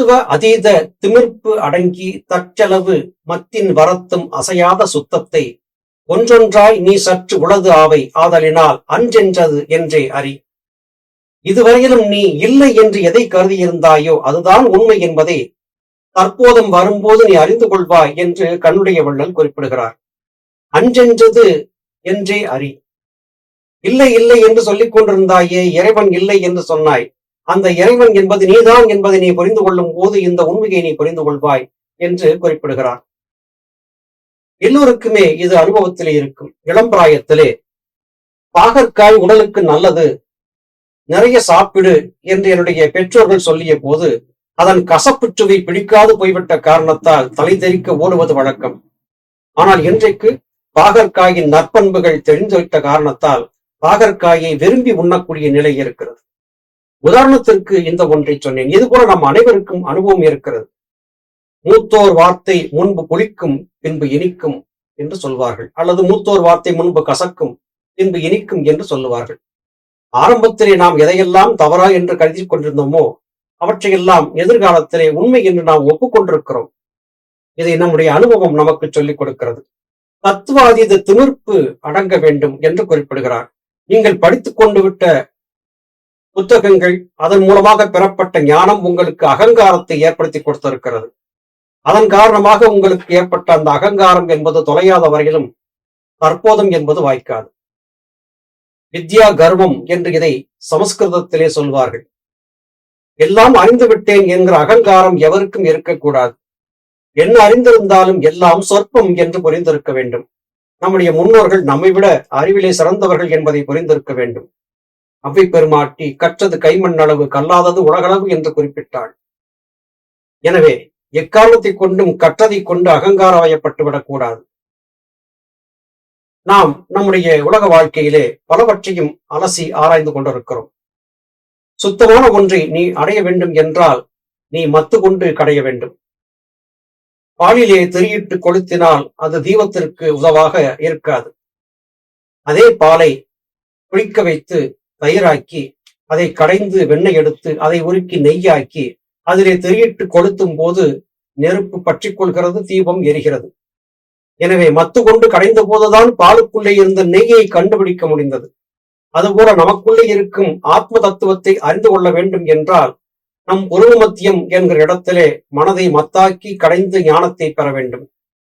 தத்துவ அதீத திமிர்ப்பு அடங்கி தற்செலவு மத்தின் வரத்தும் அசையாத சுத்தத்தை ஒன்றொன்றாய் நீ சற்று உளது ஆவை ஆதலினால் அன்றென்றது என்றே அறி. இதுவரையிலும் நீ இல்லை என்று எதை கருதியிருந்தாயோ அதுதான் உண்மை என்பதை தற்போதும் வரும்போது நீ அறிந்து கொள்வாய் என்று கண்ணுடைய வள்ளல் குறிப்பிடுகிறார். அன்றென்றது என்றே அறி. இல்லை இல்லை என்று சொல்லிக் கொண்டிருந்தாயே, இறைவன் இல்லை என்று சொன்னாய். அந்த இறைவன் என்பது நீதான் என்பதை நீ புரிந்து கொள்ளும் போது இந்த உண்மையை நீ புரிந்து கொள்வாய் என்று குறிப்பிடுகிறார். எல்லோருக்குமே இது அனுபவத்திலே இருக்கும். இளம்பிராயத்திலே பாகற்காய் உடலுக்கு நல்லது, நிறைய சாப்பிடு என்று என்னுடைய பெற்றோர்கள் சொல்லிய போது அதன் கசப்புச்சுவை பிடிக்காது போய்விட்ட காரணத்தால் தலை தெறிக்க ஓடுவது வழக்கம். ஆனால் இன்றைக்கு பாகற்காயின் நற்பண்புகள் தெரிந்துவிட்ட காரணத்தால் பாகற்காயை விரும்பி உண்ணக்கூடிய நிலை இருக்கிறது. உதாரணத்திற்கு இந்த ஒன்றை சொன்னேன். இது போல நம் அனைவருக்கும் அனுபவம் இருக்கிறது. மூத்தோர் வார்த்தை முன்பு புளிக்கும் பின்பு இனிக்கும் என்று சொல்வார்கள், அல்லது மூத்தோர் வார்த்தை முன்பு கசக்கும் பின்பு இனிக்கும் என்று சொல்லுவார்கள். ஆரம்பத்திலே நாம் எதையெல்லாம் தவறா என்று கருதி கொண்டிருந்தோமோ அவற்றையெல்லாம் எதிர்காலத்திலே உண்மை என்று நாம் ஒப்புக்கொண்டிருக்கிறோம். இதை நம்முடைய அனுபவம் நமக்கு சொல்லிக் கொடுக்கிறது. தத்துவாதீத திமிர்ப்பு அடங்க வேண்டும் என்று குறிப்பிடுகிறார். நீங்கள் படித்துக் கொண்டு விட்ட புத்தகங்கள், அதன் மூலமாக பெறப்பட்ட ஞானம் உங்களுக்கு அகங்காரத்தை ஏற்படுத்தி கொடுத்திருக்கிறது. அதன் காரணமாக உங்களுக்கு ஏற்பட்ட அந்த அகங்காரம் என்பது தொலையாத வரையிலும் தற்போதம் என்பது வாய்க்காது. வித்யா கர்வம் என்று இதை சமஸ்கிருதத்திலே சொல்வார்கள். எல்லாம் அறிந்து விட்டேன் என்கிற அகங்காரம் எவருக்கும் இருக்கக்கூடாது. என்ன அறிந்திருந்தாலும் எல்லாம் சொற்பம் என்று புரிந்திருக்க வேண்டும். நம்முடைய முன்னோர்கள் நம்மை விட அறிவிலே சிறந்தவர்கள் என்பதை புரிந்திருக்க வேண்டும். அவ்வை பெருமாட்டி கற்றது கைமண் அளவு கல்லாதது உலகளவு என்று குறிப்பிட்டாள். எனவே எக்காரணத்தை கொண்டும் கற்றதை கொண்டு அகங்கார வயப்பட்டு விடக்கூடாது. நாம் நம்முடைய உலக வாழ்க்கையிலே பலவற்றையும் அலசி ஆராய்ந்து கொண்டிருக்கிறோம். சுத்தமான ஒன்றை நீ அடைய வேண்டும் என்றால் நீ மத்து கொண்டு கடைய வேண்டும். பாலிலே திரியிட்டு கொளுத்தினால் அது தீபத்திற்கு உதவாக இருக்காது. அதே பாலை புளிக்க வைத்து தயிராக்கி அதை கடைந்து வெண்ணெய் எடுத்து அதை உருக்கி நெய்யாக்கி அதிலே திரியிட்டு கொளுத்தும் போது நெருப்பு பற்றி கொள்கிறது, தீபம் எரிகிறது. எனவே மத்து கொண்டு கடைந்த போதுதான் பாலுக்குள்ளே இருந்த நெய்யை கண்டுபிடிக்க முடிந்தது. அதுபோல நமக்குள்ளே இருக்கும் ஆத்ம தத்துவத்தை அறிந்து கொள்ள வேண்டும் என்றால் நம் உருவ மத்தியம் என்கிற இடத்திலே மனதை மத்தாக்கி கடைந்து ஞானத்தை பெற வேண்டும்.